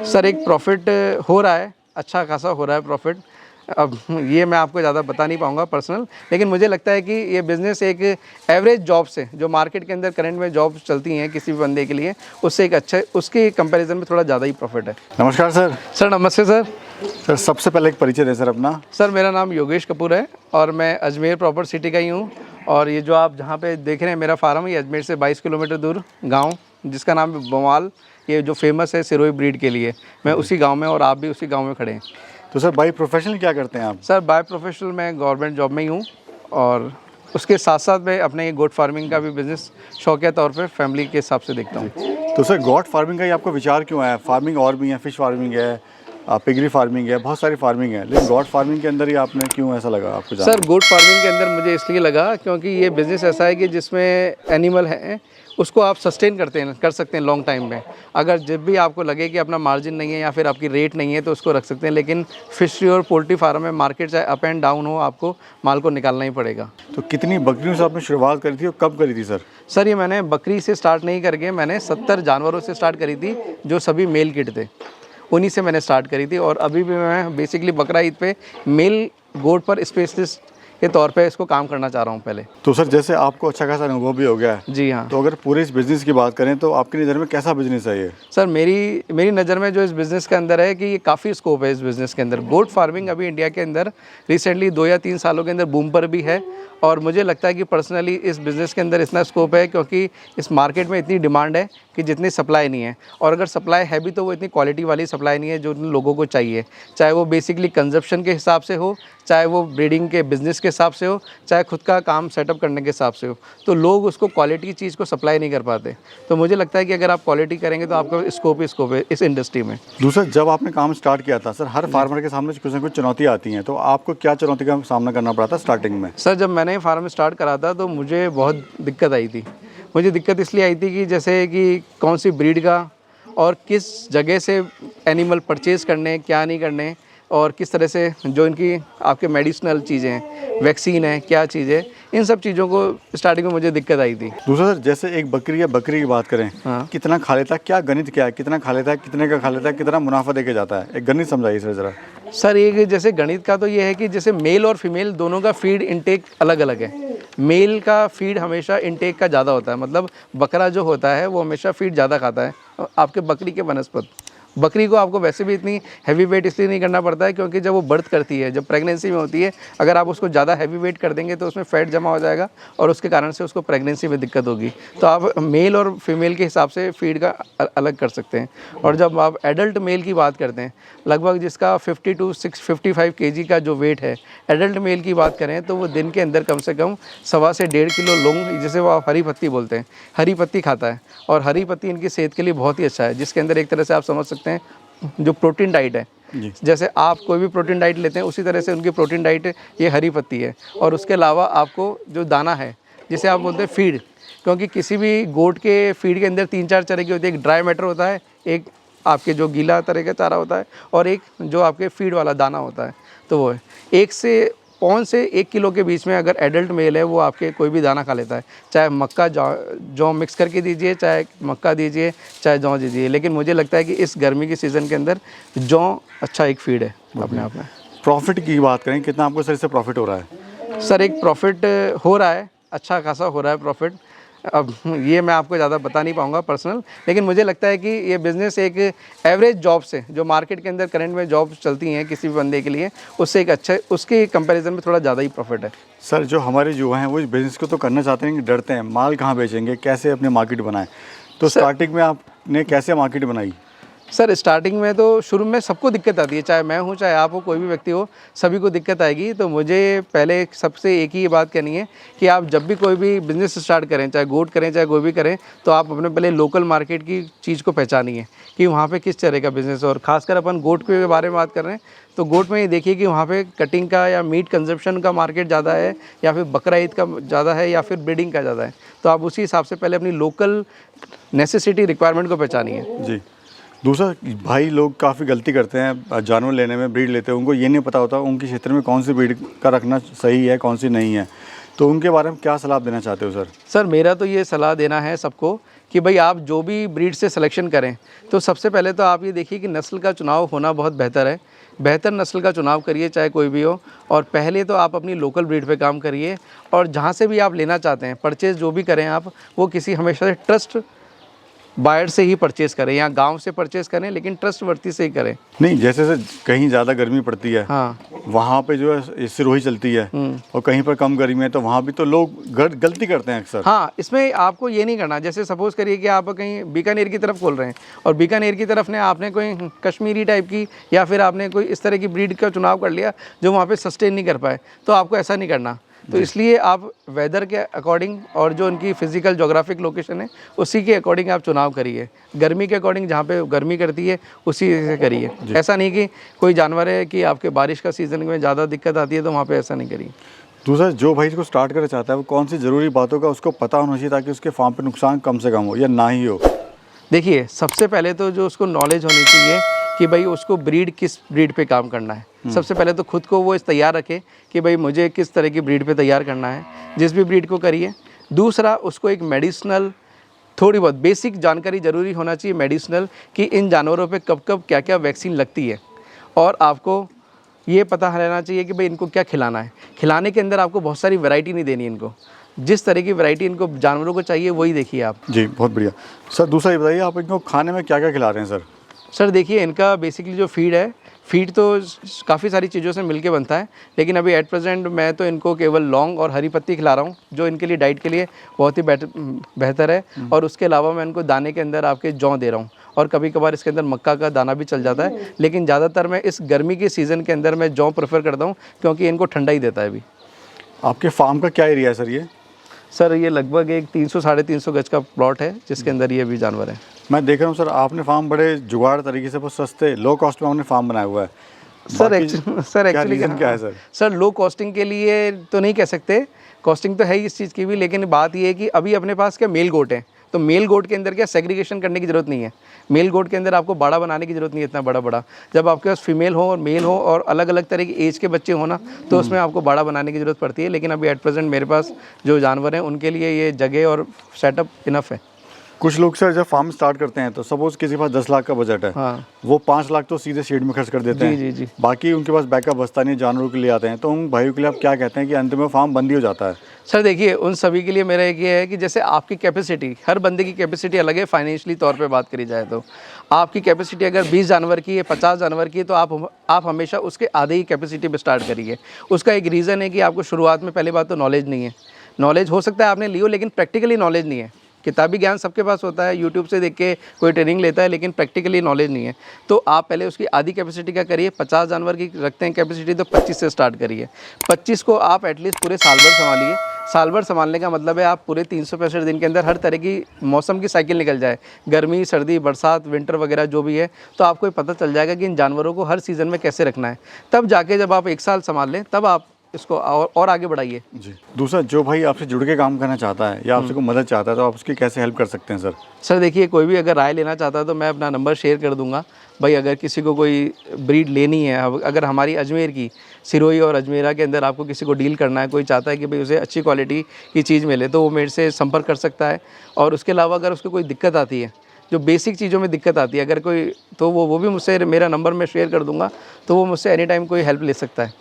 Sir एक profit हो रहा है, अच्छा खासा हो रहा है प्रॉफिट। अब ये मैं आपको ज़्यादा बता नहीं पाऊँगा पर्सनल, लेकिन मुझे लगता है कि ये बिज़नेस एक एवरेज जॉब से, जो मार्केट के अंदर करंट में जॉब चलती हैं किसी भी बंदे के लिए, उससे एक अच्छे, उसके कंपैरिजन में थोड़ा ज़्यादा ही प्रॉफिट है। नमस्कार सर। सर नमस्ते सर। सर सबसे पहले एक परिचय दें सर अपना। सर मेरा नाम योगेश कपूर है और मैं अजमेर प्रॉपर सिटी का ही हूँ। और ये जो आप जहाँ पे देख रहे हैं मेरा फार्म, ये अजमेर से 22 किलोमीटर दूर गांव, जिसका नाम है बवाल, ये जो फेमस है सिरोही ब्रीड के लिए, मैं उसी गांव में, और आप भी उसी गांव में खड़े हैं। तो सर बाई प्रोफेशनल क्या करते हैं आप? सर बाय प्रोफेशनल मैं गवर्नमेंट जॉब में ही हूँ, और उसके साथ साथ मैं अपने ये गोट फार्मिंग का भी बिज़नेस शौकिया तौर पे फैमिली के हिसाब से देखता हूँ। तो सर गॉट फार्मिंग का ही आपको विचार क्यों आया? फार्मिंग और भी है, फिश फार्मिंग है, पिगरी फार्मिंग है, बहुत सारी फार्मिंग है, लेकिन गॉट फार्मिंग के अंदर ही आपने क्यों ऐसा लगा आपको? सर गोट फार्मिंग के अंदर मुझे इसलिए लगा क्योंकि ये बिज़नेस ऐसा है कि जिसमें एनिमल है उसको आप सस्टेन कर सकते हैं लॉन्ग टाइम में। अगर जब भी आपको लगे कि अपना मार्जिन नहीं है या फिर आपकी रेट नहीं है तो उसको रख सकते हैं, लेकिन फिशरी और पोल्ट्री फार्म में मार्केट चाहे अप एंड डाउन हो, आपको माल को निकालना ही पड़ेगा। तो कितनी बकरियों से आपने शुरुआत करी थी और कब करी थी सर? सर ये मैंने बकरी से स्टार्ट नहीं करके मैंने 70 जानवरों से स्टार्ट करी थी, जो सभी मेल किट थे, उन्हीं से मैंने स्टार्ट करी थी। और अभी भी मैं बेसिकली बकरा ईद पे मेल गोट पर स्पेशलिस्ट के तौर पे इसको काम करना चाह रहा हूँ पहले। तो सर जैसे आपको अच्छा खासा अनुभव भी हो गया है, जी हाँ। तो अगर पूरे इस बिज़नेस की बात करें तो आपकी नज़र में कैसा बिजनेस है ये? सर मेरी नज़र में जो इस बिज़नेस के अंदर है कि ये काफ़ी स्कोप है इस बिज़नेस के अंदर। गोट फार्मिंग अभी इंडिया के अंदर रिसेंटली 2 या 3 सालों के अंदर बूम पर भी है, और मुझे लगता है कि पर्सनली इस बिज़नेस के अंदर इतना स्कोप है क्योंकि इस मार्केट में इतनी डिमांड है कि जितनी सप्लाई नहीं है। और अगर सप्लाई है भी तो वो इतनी क्वालिटी वाली सप्लाई नहीं है जो लोगों को चाहिए, चाहे वो बेसिकली कंजप्शन के हिसाब से हो, चाहे वो ब्रीडिंग के बिज़नेस के हिसाब से हो, चाहे खुद का काम सेटअप करने के हिसाब से हो, तो लोग उसको क्वालिटी चीज़ को सप्लाई नहीं कर पाते। तो मुझे लगता है कि अगर आप क्वालिटी करेंगे तो आपका स्कोप ही स्कोप है इस इंडस्ट्री में। दूसरा, जब आपने काम स्टार्ट किया था सर, हर फार्मर के सामने कुछ ना कुछ चुनौतियाँ आती हैं, तो आपको क्या चुनौती का सामना करना पड़ा था स्टार्टिंग में? सर जब मैंने फार्म स्टार्ट करा था तो मुझे बहुत दिक्कत आई थी। मुझे दिक्कत इसलिए आई थी कि जैसे कि कौन सी ब्रीड का और किस जगह से एनिमल परचेज़ करने, क्या नहीं करने, और किस तरह से जो इनकी आपके मेडिसिनल चीज़ें हैं, वैक्सीन है, क्या चीज़ है, इन सब चीज़ों को स्टार्टिंग में मुझे दिक्कत आई थी। दूसरा सर, जैसे एक बकरी या बकरी की बात करें, हाँ। कितना खा लेता है, क्या गणित क्या है, कितना खा लेता है, कितने का खा लेता है, कितना मुनाफा देके जाता है, एक गणित समझाइए सर ज़रा। सर एक जैसे गणित का तो ये है कि जैसे मेल और फीमेल दोनों का फीड इनटेक अलग अलग है। मेल का फीड हमेशा इनटेक का ज़्यादा होता है, मतलब बकरा जो होता है वो हमेशा फीड ज़्यादा खाता है आपके बकरी के बनस्पत। बकरी को आपको वैसे भी इतनी हैवी वेट इसलिए नहीं करना पड़ता है क्योंकि जब वो बर्थ करती है, जब प्रेगनेंसी में होती है, अगर आप उसको ज़्यादा हैवी वेट कर देंगे तो उसमें फैट जमा हो जाएगा और उसके कारण से उसको प्रेगनेंसी में दिक्कत होगी। तो आप मेल और फीमेल के हिसाब से फीड का अलग कर सकते हैं। और जब आप एडल्ट मेल की बात करते हैं, लगभग जिसका 50 to 55 kg का जो वेट है, एडल्ट मेल की बात करें तो वो दिन के अंदर कम से कम 1.25 से 1.5 किलो लौंग, जिसे वो आप हरी पत्ती बोलते हैं, हरी पत्ती खाता है। और हरी पत्ती इनकी सेहत के लिए बहुत ही अच्छा है, जिसके अंदर एक तरह से आप समझ सकते हैं जो प्रोटीन डाइट है, जैसे आप कोई भी प्रोटीन डाइट लेते हैं उसी तरह से उनकी प्रोटीन डाइट ये हरी पत्ती है। और उसके अलावा आपको जो दाना है, जिसे आप बोलते हैं फीड, क्योंकि किसी भी गोट के फीड के अंदर 3-4 तरह की होती है। एक ड्राई मैटर होता है, एक आपके जो गीला तरह का चारा होता है, और एक जो आपके फीड वाला दाना होता है। तो वो है 1 से 0.5 से 1 किलो के बीच में अगर एडल्ट मेल है वो आपके कोई भी दाना खा लेता है, चाहे मक्का जौ मिक्स करके दीजिए, चाहे मक्का दीजिए, चाहे जौ दीजिए। लेकिन मुझे लगता है कि इस गर्मी की सीज़न के अंदर जौ अच्छा एक फीड है अपने आप में। प्रॉफिट की बात करें, कितना आपको सर इससे प्रॉफिट हो रहा है? सर एक प्रॉफिट हो रहा है, अच्छा खासा हो रहा है प्रॉफिट। अब ये मैं आपको ज़्यादा बता नहीं पाऊँगा पर्सनल, लेकिन मुझे लगता है कि ये बिज़नेस एक एवरेज जॉब से, जो मार्केट के अंदर करंट में जॉब चलती हैं किसी भी बंदे के लिए, उससे एक अच्छा, उसके कंपैरिजन में थोड़ा ज़्यादा ही प्रॉफिट है। सर जो हमारे युवा हैं वो इस बिज़नेस को तो करना चाहते हैं कि डरते हैं, माल कहाँ बेचेंगे, कैसे अपने मार्केट बनाएं, तो स्टार्टिंग में आपने कैसे मार्केट बनाई? सर स्टार्टिंग में तो शुरू में सबको दिक्कत आती है, चाहे मैं हूँ, चाहे आप हो, कोई भी व्यक्ति हो, सभी को दिक्कत आएगी। तो मुझे पहले सबसे एक ही बात कहनी है कि आप जब भी कोई भी बिज़नेस स्टार्ट करें, चाहे गोट करें, चाहे कोई भी करें, तो आप अपने पहले लोकल मार्केट की चीज़ को पहचानिए कि वहाँ पे किस तरह का बिज़नेस है। और ख़ासकर अपन गोट के बारे में बात कर रहे हैं तो गोट में ये देखिए कि वहाँ पे कटिंग का या मीट कंजप्शन का मार्केट ज़्यादा है, या फिर बकरा ईद का ज़्यादा है, या फिर ब्रीडिंग का ज़्यादा है। तो आप उसी हिसाब से पहले अपनी लोकल नेसेसिटी रिक्वायरमेंट को पहचानिए। जी। दूसरा, भाई लोग काफ़ी गलती करते हैं जानवर लेने में, ब्रीड लेते हैं, उनको ये नहीं पता होता उनके क्षेत्र में कौन सी ब्रीड का रखना सही है, कौन सी नहीं है। तो उनके बारे में क्या सलाह देना चाहते हो सर? सर मेरा तो ये सलाह देना है सबको कि भाई आप जो भी ब्रीड से सिलेक्शन करें तो सबसे पहले तो आप ये देखिए कि नस्ल का चुनाव होना बहुत बेहतर है। बेहतर नस्ल का चुनाव करिए चाहे कोई भी हो, और पहले तो आप अपनी लोकल ब्रीड पे काम करिए, और जहाँ से भी आप लेना चाहते हैं परचेज़ जो भी करें आप, वो किसी हमेशा से ट्रस्ट बायर से ही परचेज़ करें, या गांव से परचेज़ करें लेकिन ट्रस्ट वर्ती से ही करें। नहीं, जैसे सर कहीं ज़्यादा गर्मी पड़ती है, हाँ, वहाँ पे जो है सिरोही चलती है, और कहीं पर कम गर्मी है तो वहाँ भी तो लोग गलती करते हैं अक्सर। हाँ, इसमें आपको ये नहीं करना। जैसे सपोज़ करिए कि आप कहीं बीकानेर की तरफ खोल रहे हैं, और बीकानेर की तरफ ने आपने कोई कश्मीरी टाइप की या फिर आपने कोई इस तरह की ब्रीड का चुनाव कर लिया जो वहाँ पे सस्टेन नहीं कर पाए, तो आपको ऐसा नहीं करना। तो इसलिए आप वेदर के अकॉर्डिंग और जो उनकी फ़िज़िकल जोग्राफिक लोकेशन है उसी के अकॉर्डिंग आप चुनाव करिए। गर्मी के अकॉर्डिंग जहाँ पे गर्मी करती है उसी से करिए। ऐसा नहीं कि कोई जानवर है कि आपके बारिश का सीज़न में ज़्यादा दिक्कत आती है तो वहाँ पे ऐसा नहीं करिए। दूसरा, जो भाई इसको स्टार्ट करना चाहता है वो कौन सी ज़रूरी बातों का उसको पता होना चाहिए ताकि उसके फार्म पे नुकसान कम से कम हो या ना ही हो? देखिए, सबसे पहले तो जो उसको नॉलेज होनी चाहिए कि भाई उसको ब्रीड किस ब्रीड पे काम करना है। सबसे पहले तो खुद को वो इस तैयार रखे कि भाई मुझे किस तरह की ब्रीड पे तैयार करना है, जिस भी ब्रीड को करिए। दूसरा, उसको एक मेडिसिनल थोड़ी बहुत बेसिक जानकारी ज़रूरी होना चाहिए मेडिसिनल, कि इन जानवरों पे कब कब क्या क्या वैक्सीन लगती है, और आपको ये पता रहना चाहिए कि भाई इनको क्या खिलाना है। खिलाने के अंदर आपको बहुत सारी वैरायटी नहीं देनी इनको, जिस तरह की वैरायटी इनको जानवरों को चाहिए वही देखिए आप। जी, बहुत बढ़िया। सर दूसरा ये बताइए, आप इनको खाने में क्या क्या खिला रहे हैं सर? सर देखिए, इनका बेसिकली जो फीड है, फीड तो काफ़ी सारी चीज़ों से मिलके बनता है, लेकिन अभी एट प्रेजेंट मैं तो इनको केवल लौंग और हरी पत्ती खिला रहा हूँ, जो इनके लिए डाइट के लिए बहुत ही बेहतर है। और उसके अलावा मैं इनको दाने के अंदर आपके जौ दे रहा हूँ, और कभी कभार इसके अंदर मक्का का दाना भी चल जाता है, लेकिन ज़्यादातर मैं इस गर्मी के सीज़न के अंदर मैं जौ प्रेफर करता हूँ क्योंकि इनको ठंडा ही देता है अभी। आपके फार्म का क्या एरिया है सर ये? सर ये लगभग एक 300 साढ़े 300 गज का प्लॉट है जिसके अंदर ये भी जानवर है। मैं देख रहा हूँ सर, आपने फार्म बड़े जुगाड़ तरीके से, बहुत सस्ते लो कॉस्ट में आपने फार्म बनाया हुआ है। सर एक्चुअली क्या है सर? सर लो कॉस्टिंग के लिए तो नहीं कह सकते, कॉस्टिंग तो है ही इस चीज़ की भी, लेकिन बात ये है कि अभी अपने पास क्या मेल गोट है, तो मेल गोट के अंदर क्या सेग्रीगेशन करने की ज़रूरत नहीं है। मेल गोट के अंदर आपको बाड़ा बनाने की ज़रूरत नहीं है इतना बड़ा बड़ा। जब आपके पास फीमेल हो और मेल हो और अलग अलग तरह की एज के बच्चे हो ना, तो उसमें आपको बाड़ा बनाने की ज़रूरत पड़ती है। लेकिन अभी एट प्रेजेंट मेरे पास जो जानवर हैं उनके लिए ये जगह और सेटअप इनफ है। कुछ लोग सर जब फार्म स्टार्ट करते हैं तो सपोज किसी के पास 10 लाख का बजट है, हाँ, वो 5 लाख तो सीधे शेड में खर्च कर देते हैं। जी जी। बाकी उनके पास बैकअप बचता नहीं, जानवरों के लिए आते हैं। तो उन भाइयों के लिए आप क्या कहते हैं कि अंत में फार्म बंद ही हो जाता है? सर देखिए, उन सभी के लिए मेरा एक ये है कि जैसे आपकी कैपेसिटी, हर बंदे की कैपेसिटी अलग है। फाइनेंशियली तौर पे बात करी जाए तो आपकी कैपेसिटी अगर 20 जानवर की है, 50 जानवर की है, तो आप हमेशा उसके आधे ही कैपेसिटी पे स्टार्ट करिए। उसका एक रीज़न है कि आपको शुरुआत में पहली बात तो नॉलेज नहीं है। नॉलेज हो सकता है आपने लियो, लेकिन प्रैक्टिकली नॉलेज नहीं है। किताबी ज्ञान सबके पास होता है, यूट्यूब से देख के कोई ट्रेनिंग लेता है, लेकिन प्रैक्टिकली नॉलेज नहीं है। तो आप पहले उसकी आधी कैपेसिटी का करिए। 50 जानवर की रखते हैं कैपेसिटी, तो 25 से स्टार्ट करिए। 25 को आप एटलीस्ट पूरे साल भर संभालिए। साल भर संभालने का मतलब है आप पूरे 365 दिन के अंदर हर तरह की मौसम की साइकिल निकल जाए, गर्मी, सर्दी, बरसात, विंटर वगैरह जो भी है, तो आपको पता चल जाएगा कि इन जानवरों को हर सीज़न में कैसे रखना है। तब जाके जब आप 1 साल संभाल लें, तब आप इसको और आगे बढ़ाइए। जी। दूसरा, जो भाई आपसे जुड़ के काम करना चाहता है या आपसे कोई मदद चाहता है, तो आप उसकी कैसे हेल्प कर सकते हैं सर? सर देखिए, कोई भी अगर राय लेना चाहता है तो मैं अपना नंबर शेयर कर दूंगा। भाई अगर किसी को कोई ब्रीड लेनी है, अगर हमारी अजमेर की सिरोही और अजमेरा के अंदर आपको किसी को डील करना है, कोई चाहता है कि भाई उसे अच्छी क्वालिटी की चीज़ मिले, तो वो मेरे से संपर्क कर सकता है। और उसके अलावा अगर उसको कोई दिक्कत आती है, जो बेसिक चीज़ों में दिक्कत आती है अगर कोई, तो वो भी मुझसे, मेरा नंबर मैं शेयर कर दूंगा, तो वो मुझसे एनी टाइम कोई हेल्प ले सकता है।